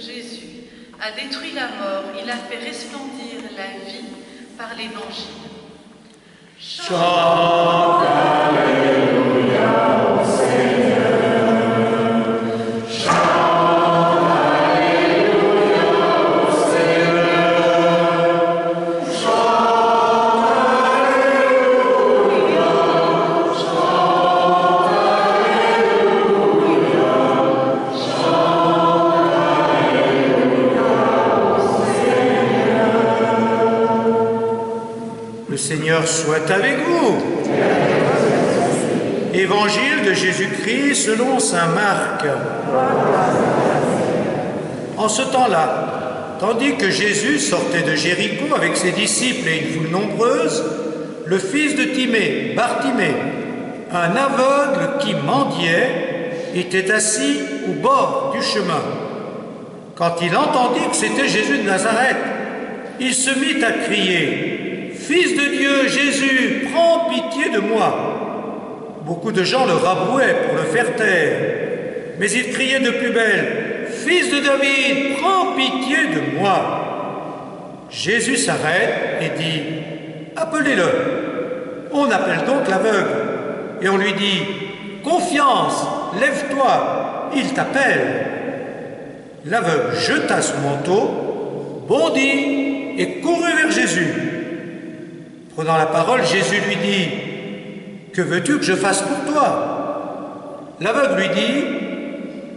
Jésus a détruit la mort, il a fait resplendir la vie par l'Évangile. Chante Alléluia au Seigneur. Chante Alléluia au Seigneur. Chante Alléluia. Chante Alléluia. Chante Alléluia au Seigneur. Le Seigneur soit avec vous. Évangile de Jésus-Christ selon saint Marc. En ce temps-là, tandis que Jésus sortait de Jéricho avec ses disciples et une foule nombreuse, le fils de Timée, Bartimée, un aveugle qui mendiait, était assis au bord du chemin. Quand il entendit que c'était Jésus de Nazareth, il se mit à crier « Fils de Dieu, Jésus, prends pitié de moi !» Beaucoup de gens le rabrouaient pour le faire taire, mais il criait de plus belle « Fils de David, prends pitié de moi !» Jésus s'arrête et dit « Appelez-le !» On appelle donc l'aveugle et on lui dit « Confiance, lève-toi, il t'appelle !» L'aveugle jeta son manteau, bondit et courut vers Jésus. Prenant la parole, Jésus lui dit « Que veux-tu que je fasse pour toi ?» L'aveugle lui dit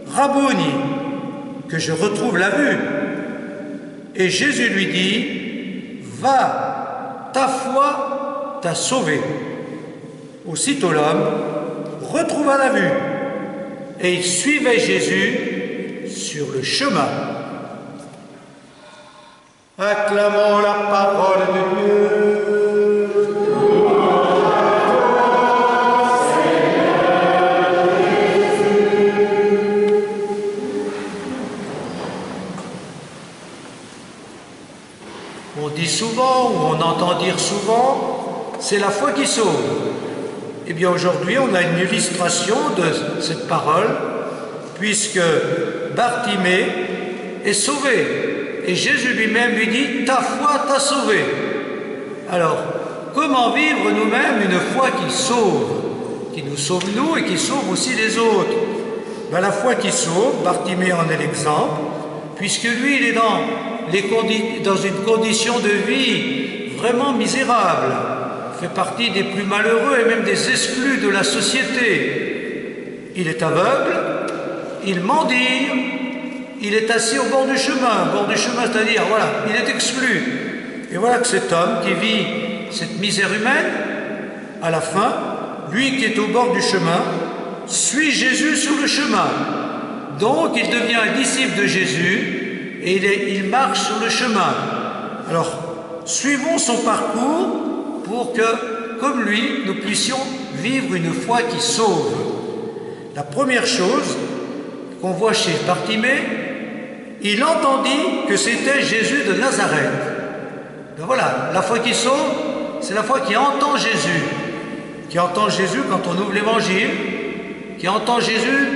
« Rabouni, que je retrouve la vue. » Et Jésus lui dit « Va, ta foi t'a sauvé. » Aussitôt l'homme retrouva la vue et il suivait Jésus sur le chemin. Acclamons la parole de Dieu. On dit souvent, ou on entend dire souvent, c'est la foi qui sauve. Eh bien aujourd'hui, on a une illustration de cette parole, puisque Bartimée est sauvé. Et Jésus lui-même lui dit, ta foi t'a sauvé. Alors, comment vivre nous-mêmes une foi qui sauve, qui nous sauve nous et qui sauve aussi les autres? Ben, la foi qui sauve, Bartimée en est l'exemple, puisque lui, il est dans une condition de vie vraiment misérable, fait partie des plus malheureux et même des exclus de la société. Il est aveugle, il mendie, il est assis au bord du chemin, c'est-à-dire, voilà, il est exclu. Et voilà que cet homme qui vit cette misère humaine, à la fin, lui qui est au bord du chemin, suit Jésus sur le chemin. Donc, il devient un disciple de Jésus et il marche sur le chemin. Alors, suivons son parcours pour que, comme lui, nous puissions vivre une foi qui sauve. La première chose qu'on voit chez Bartimée, il entendit que c'était Jésus de Nazareth. Ben voilà, la foi qui sauve, c'est la foi qui entend Jésus. Qui entend Jésus quand on ouvre l'Évangile, qui entend Jésus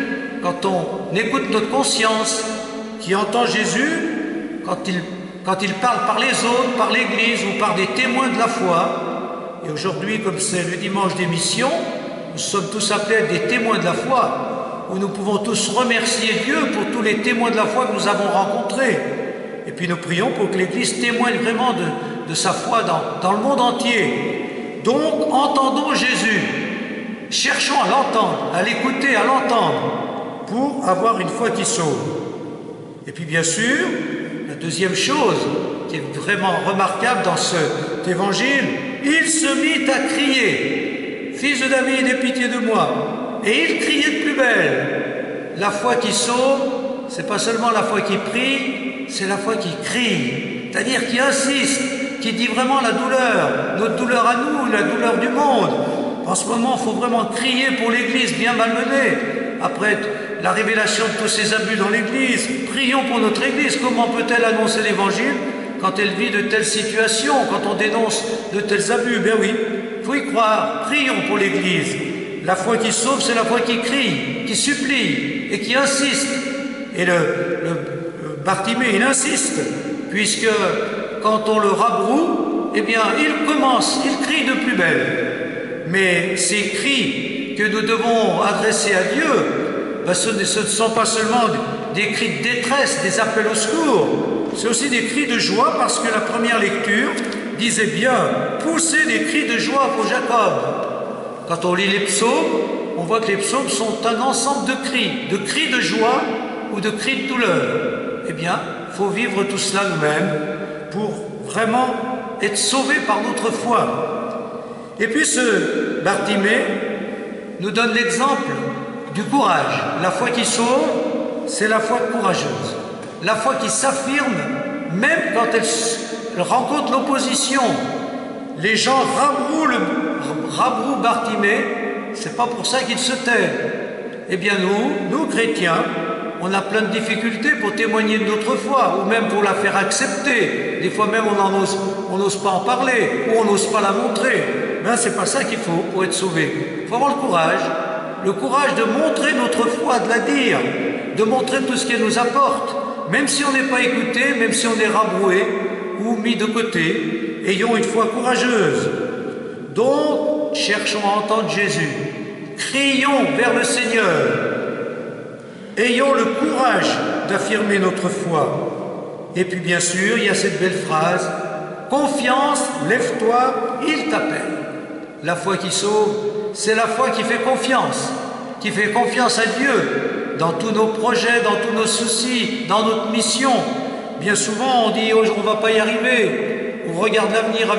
quand on écoute notre conscience, qui entend Jésus quand il parle par les autres, par l'Église ou par des témoins de la foi. Et aujourd'hui, comme c'est le dimanche des missions, nous sommes tous appelés à être des témoins de la foi, où nous pouvons tous remercier Dieu pour tous les témoins de la foi que nous avons rencontrés. Et puis nous prions pour que l'Église témoigne vraiment de sa foi dans le monde entier. Donc, entendons Jésus. Cherchons à l'entendre, à l'écouter, à l'entendre, pour avoir une foi qui sauve. Et puis bien sûr, la deuxième chose qui est vraiment remarquable dans cet évangile, il se mit à crier, « Fils de David, aie pitié de moi !» Et il criait de plus belle. La foi qui sauve, c'est pas seulement la foi qui prie, c'est la foi qui crie, c'est-à-dire qui insiste, qui dit vraiment la douleur, notre douleur à nous, la douleur du monde. En ce moment, il faut vraiment crier pour l'Église bien malmenée. Après la révélation de tous ces abus dans l'Église, prions pour notre Église. Comment peut-elle annoncer l'Évangile quand elle vit de telles situations, quand on dénonce de tels abus? Ben oui, il faut y croire. Prions pour l'Église. La foi qui sauve, c'est la foi qui crie, qui supplie et qui insiste. Et le Bartimée, il insiste, puisque quand on le rabroue, eh bien, il crie de plus belle. Mais ces cris que nous devons adresser à Dieu, ben, ce ne sont pas seulement des cris de détresse, des appels au secours, c'est aussi des cris de joie, parce que la première lecture disait bien « Poussez des cris de joie pour Jacob ». Quand on lit les psaumes, on voit que les psaumes sont un ensemble de cris de joie ou de cris de douleur. Eh bien, il faut vivre tout cela nous-mêmes pour vraiment être sauvés par notre foi. Et puis ce Bartimée nous donne l'exemple du courage. La foi qui sauve, c'est la foi courageuse. La foi qui s'affirme, même quand elle rencontre l'opposition. Les gens rabrouent Bartimée, c'est pas pour ça qu'il se tait. Eh bien nous chrétiens, on a plein de difficultés pour témoigner de notre foi, ou même pour la faire accepter. Des fois même on n'ose pas en parler, ou on n'ose pas la montrer. Ben, c'est pas ça qu'il faut pour être sauvé. Il faut avoir le courage de montrer notre foi, de la dire, de montrer tout ce qu'elle nous apporte. Même si on n'est pas écouté, même si on est rabroué ou mis de côté, ayons une foi courageuse. Donc, cherchons à entendre Jésus. Crions vers le Seigneur. Ayons le courage d'affirmer notre foi. Et puis bien sûr, il y a cette belle phrase, « Confiance, lève-toi, il t'appelle ». La foi qui sauve, c'est la foi qui fait confiance à Dieu dans tous nos projets, dans tous nos soucis, dans notre mission. Bien souvent, on dit, oh, on ne va pas y arriver. On regarde l'avenir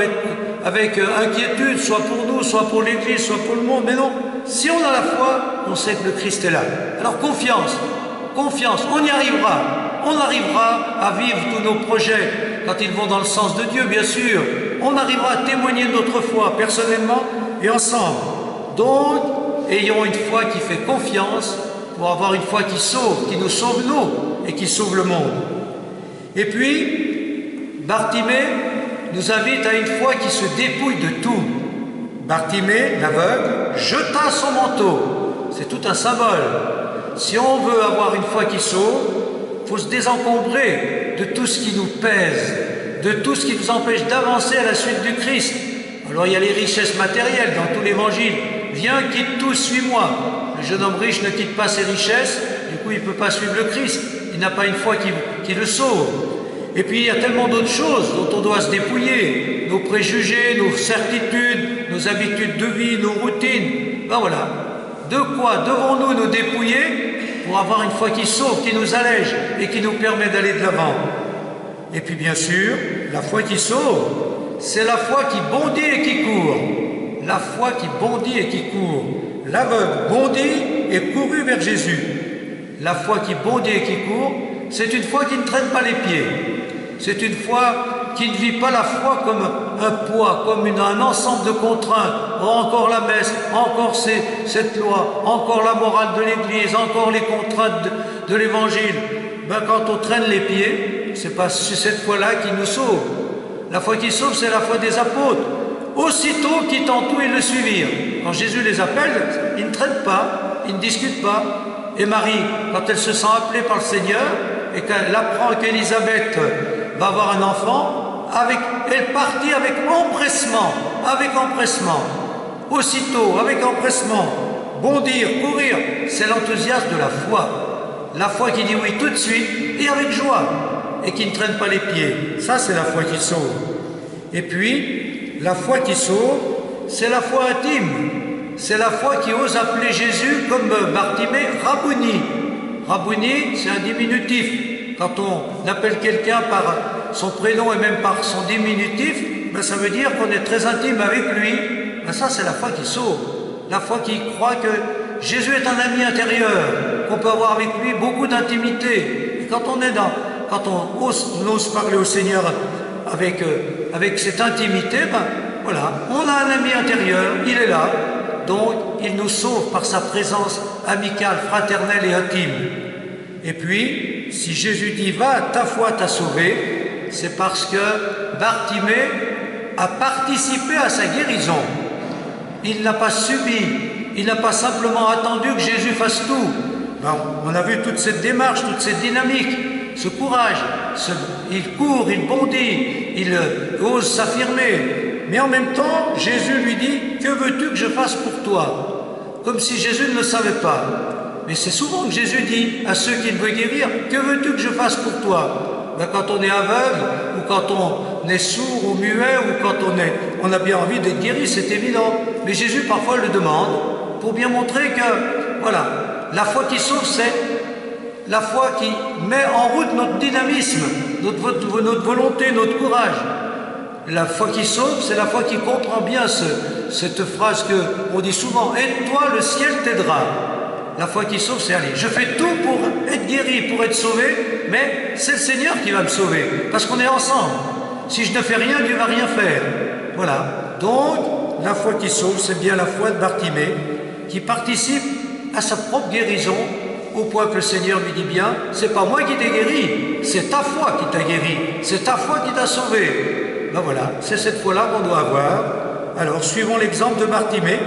avec inquiétude, soit pour nous, soit pour l'Église, soit pour le monde. Mais non, si on a la foi, on sait que le Christ est là. Alors confiance, on y arrivera. On arrivera à vivre tous nos projets quand ils vont dans le sens de Dieu, bien sûr. On arrivera à témoigner de notre foi, personnellement et ensemble. Donc, ayons une foi qui fait confiance pour avoir une foi qui sauve, qui nous sauve nous et qui sauve le monde. Et puis, Bartimée nous invite à une foi qui se dépouille de tout. Bartimée, l'aveugle, jeta son manteau. C'est tout un symbole. Si on veut avoir une foi qui sauve, il faut se désencombrer de tout ce qui nous pèse, de tout ce qui nous empêche d'avancer à la suite du Christ. Alors il y a les richesses matérielles dans tout l'évangile. Viens, quitte tout, suis-moi. Le jeune homme riche ne quitte pas ses richesses, du coup il ne peut pas suivre le Christ. Il n'a pas une foi qui le sauve. Et puis il y a tellement d'autres choses dont on doit se dépouiller. Nos préjugés, nos certitudes, nos habitudes de vie, nos routines. Ben voilà. De quoi devons-nous nous dépouiller pour avoir une foi qui sauve, qui nous allège et qui nous permet d'aller de l'avant? Et puis bien sûr, la foi qui sauve, c'est la foi qui bondit et qui court. La foi qui bondit et qui court. L'aveugle bondit et courut vers Jésus. La foi qui bondit et qui court, c'est une foi qui ne traîne pas les pieds. C'est une foi qui ne vit pas la foi comme un poids, comme un ensemble de contraintes. Oh, encore la messe, encore cette loi, encore la morale de l'Église, encore les contraintes de l'Évangile. Ben, quand on traîne les pieds, c'est pas cette foi-là qui nous sauve. La foi qui sauve, c'est la foi des apôtres. Aussitôt quittant tout, ils le suivirent. Quand Jésus les appelle, ils ne traînent pas, ils ne discutent pas. Et Marie, quand elle se sent appelée par le Seigneur et qu'elle apprend qu'Élisabeth va avoir un enfant, elle partit avec empressement. Aussitôt, avec empressement, bondir, courir, c'est l'enthousiasme de la foi. La foi qui dit oui tout de suite et avec joie et qui ne traîne pas les pieds. Ça, c'est la foi qui sauve. Et puis, la foi qui sauve, c'est la foi intime. C'est la foi qui ose appeler Jésus comme Bartimée, Rabouni. Rabouni, c'est un diminutif. Quand on appelle quelqu'un par son prénom et même par son diminutif, ben ça veut dire qu'on est très intime avec lui. Ben ça, c'est la foi qui sauve. La foi qui croit que Jésus est un ami intérieur, qu'on peut avoir avec lui beaucoup d'intimité. Et quand on ose parler au Seigneur avec cette intimité, ben voilà, on a un ami intérieur, il est là, donc il nous sauve par sa présence amicale, fraternelle et intime. Et puis, si Jésus dit « Va, ta foi t'a sauvé », c'est parce que Bartimée a participé à sa guérison. Il ne l'a pas subi, il n'a pas simplement attendu que Jésus fasse tout. Ben, on a vu toute cette démarche, toute cette dynamique. ce courage, il court, il bondit, il ose s'affirmer. Mais en même temps, Jésus lui dit, que veux-tu que je fasse pour toi? Comme si Jésus ne le savait pas. Mais c'est souvent que Jésus dit à ceux qu'il veut guérir, que veux-tu que je fasse pour toi? Ben, quand on est aveugle, ou quand on est sourd ou muet, ou quand on a bien envie d'être guéri, c'est évident. Mais Jésus parfois le demande pour bien montrer que, voilà, la foi qui sauve, c'est la foi qui met en route notre dynamisme, notre volonté, notre courage. La foi qui sauve, c'est la foi qui comprend bien cette phrase qu'on dit souvent, « Aide-toi, le ciel t'aidera ». La foi qui sauve, c'est aller. Je fais tout pour être guéri, pour être sauvé, mais c'est le Seigneur qui va me sauver, parce qu'on est ensemble. Si je ne fais rien, Dieu ne va rien faire. Voilà. Donc, la foi qui sauve, c'est bien la foi de Bartimée, qui participe à sa propre guérison, au point que le Seigneur lui dit bien, c'est pas moi qui t'ai guéri, c'est ta foi qui t'a guéri, c'est ta foi qui t'a sauvé. Ben voilà, c'est cette foi-là qu'on doit avoir. Alors, suivons l'exemple de Bartimée,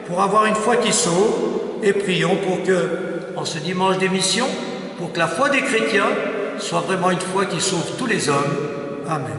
pour avoir une foi qui sauve, et prions pour que, en ce dimanche d'émission, pour que la foi des chrétiens soit vraiment une foi qui sauve tous les hommes. Amen.